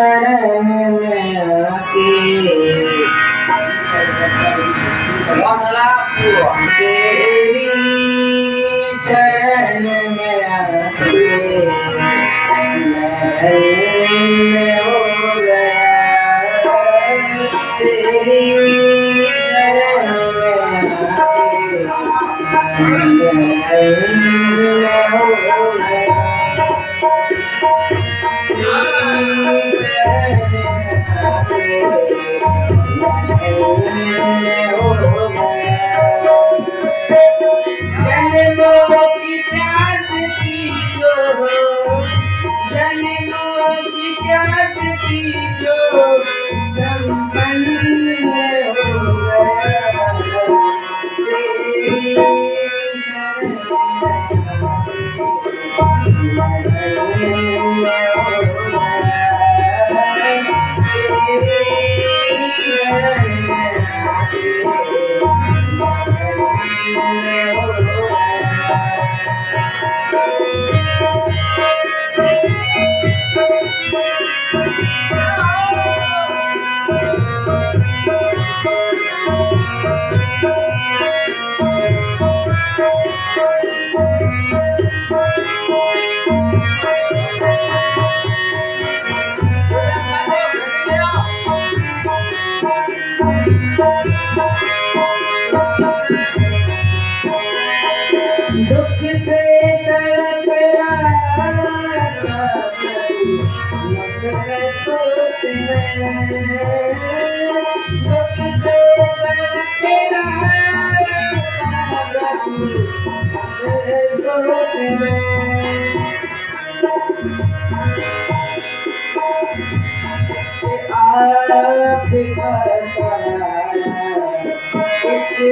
शरण में आके तेरी शरण में आके मैं हो गया तेरी शरण में आके मैं हो गया जन्मों की प्यास थी जो जन्मों की प्यास थी जो संपन्न हो गया तेरी दुख से तड़प रहा था मगर सोच में दुख से तड़प रहा था मगर सोच में आपका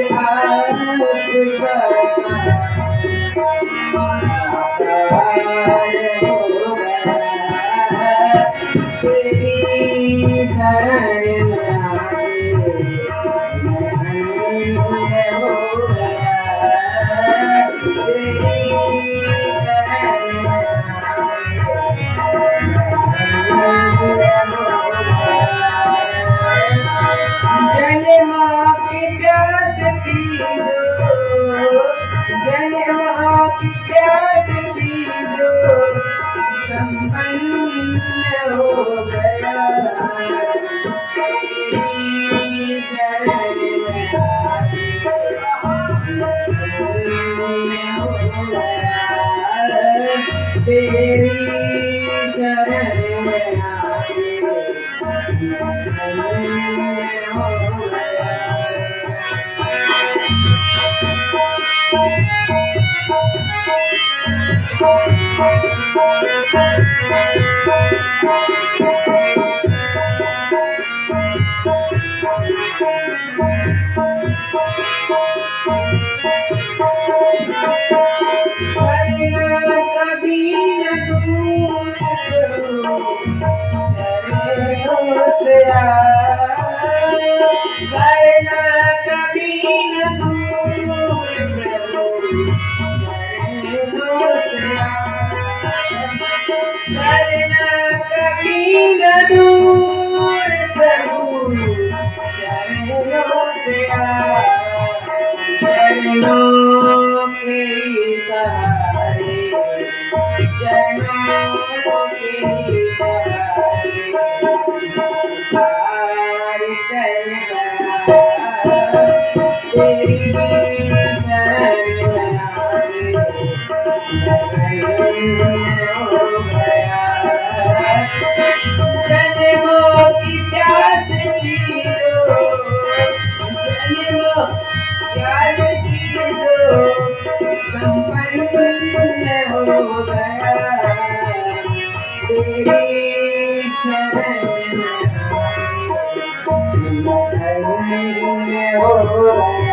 सहारा आपका तेरी शरण में हो गया तेरी जन्मों की प्यास थी जन्मों की प्यास थी जो संपन्न हो गया तेरी शरण में हो गया तेरी शरण में हो गया कभी न दूर करना कभी न दूर करना कभी न दूर प्रभु चरणों के सहारे चरणों के सहारे पार चलना तेरी शरण हो गया जन्मों की प्यास थी जो जन्मों प्यास थी जो संपन्न हो गया तेरी शरण हो गया